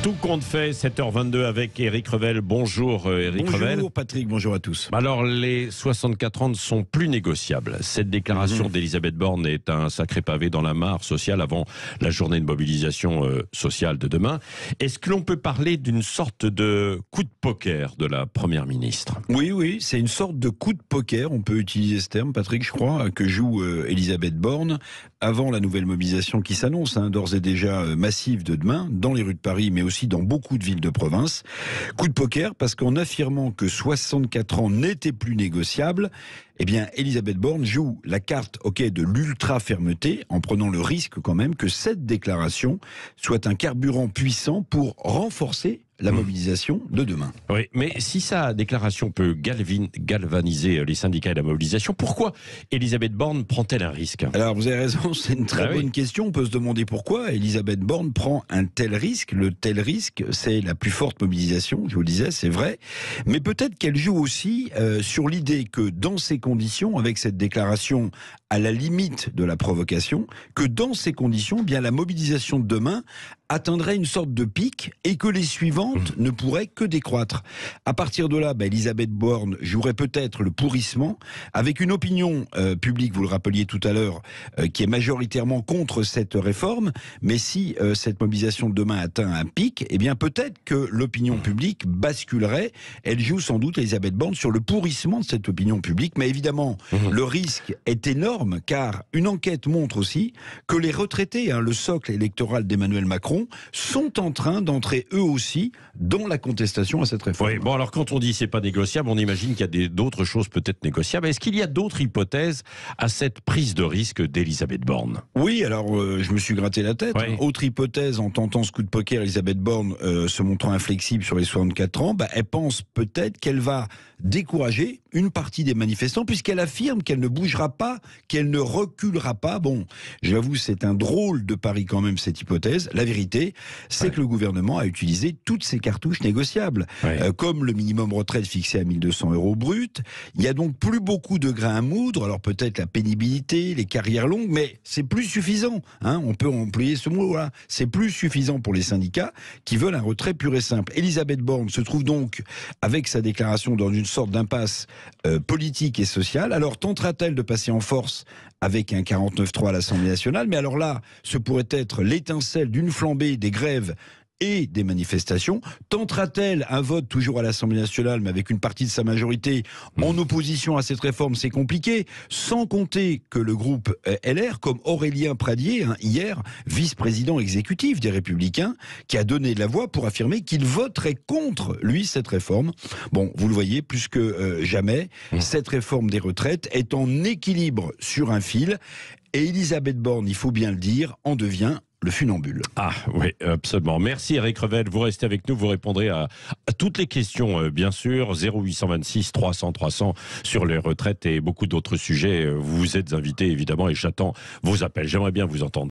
Tout compte fait, 7h22 avec Éric Revel. Bonjour Éric Revel. Bonjour Patrick, bonjour à tous. Alors les 64 ans ne sont plus négociables. Cette déclaration d'Elisabeth Borne est un sacré pavé dans la mare sociale avant la journée de mobilisation sociale de demain. Est-ce que l'on peut parler d'une sorte de coup de poker de la Première ministre ? Oui, c'est une sorte de coup de poker, on peut utiliser ce terme Patrick, je crois, que joue Elisabeth Borne avant la nouvelle mobilisation qui s'annonce, d'ores et déjà massive de demain, dans les rues de Paris, mais aussi dans beaucoup de villes de province. Coup de poker parce qu'en affirmant que 64 ans n'étaient plus négociables, eh bien, Elisabeth Borne joue la carte de l'ultra-fermeté en prenant le risque quand même que cette déclaration soit un carburant puissant pour renforcer la mobilisation de demain. Oui, mais si sa déclaration peut galvaniser les syndicats et la mobilisation, pourquoi Elisabeth Borne prend-elle un risque ? Alors, vous avez raison, c'est une très bonne question. On peut se demander pourquoi Elisabeth Borne prend un tel risque. Le tel risque, c'est la plus forte mobilisation, je vous le disais, c'est vrai. Mais peut-être qu'elle joue aussi sur l'idée que dans ces conditions, avec cette déclaration à la limite de la provocation, que dans ces conditions, bien la mobilisation de demain atteindrait une sorte de pic et que les suivantes ne pourraient que décroître. À partir de là, Elisabeth Borne jouerait peut-être le pourrissement avec une opinion publique, vous le rappeliez tout à l'heure, qui est majoritairement contre cette réforme. Mais si cette mobilisation de demain atteint un pic, eh bien peut-être que l'opinion publique basculerait. Elle joue sans doute, Elisabeth Borne, sur le pourrissement de cette opinion publique. Mais évidemment, le risque est énorme car une enquête montre aussi que les retraités, le socle électoral d'Emmanuel Macron, sont en train d'entrer eux aussi dans la contestation à cette réforme. Oui, bon alors quand on dit c'est pas négociable, on imagine qu'il y a d'autres choses peut-être négociables. Est-ce qu'il y a d'autres hypothèses à cette prise de risque d'Elisabeth Borne ? Oui, alors je me suis gratté la tête. Oui. Autre hypothèse, en tentant ce coup de poker, Elisabeth Borne se montrant inflexible sur les 64 ans, elle pense peut-être qu'elle va décourager une partie des manifestants puisqu'elle affirme qu'elle ne bougera pas, qu'elle ne reculera pas. Bon, j'avoue, c'est un drôle de pari quand même cette hypothèse. La vérité, c'est que le gouvernement a utilisé toutes ses cartouches négociables, comme le minimum retraite fixé à 1 200 € brut. Il y a donc plus beaucoup de grains à moudre. Alors peut-être la pénibilité, les carrières longues, mais c'est plus suffisant. On peut employer ce mot-là. C'est plus suffisant pour les syndicats qui veulent un retrait pur et simple. Elisabeth Borne se trouve donc, avec sa déclaration, dans une sorte d'impasse politique et sociale. Alors tentera-t-elle de passer en force avec un 49.3 à l'Assemblée nationale ? Mais alors là, ce pourrait être l'étincelle d'une flambée des grèves et des manifestations. Tentera-t-elle un vote toujours à l'Assemblée nationale, mais avec une partie de sa majorité en opposition à cette réforme ? C'est compliqué. Sans compter que le groupe LR, comme Aurélien Pradié, hier, vice-président exécutif des Républicains, qui a donné de la voix pour affirmer qu'il voterait contre, lui, cette réforme. Bon, vous le voyez, plus que jamais, cette réforme des retraites est en équilibre sur un fil. Et Elisabeth Borne, il faut bien le dire, en devient le funambule. Ah oui, absolument. Merci Éric Revel. Vous restez avec nous, vous répondrez à toutes les questions, bien sûr. 0826 300 300 sur les retraites et beaucoup d'autres sujets. Vous êtes invités, évidemment, et j'attends vos appels. J'aimerais bien vous entendre.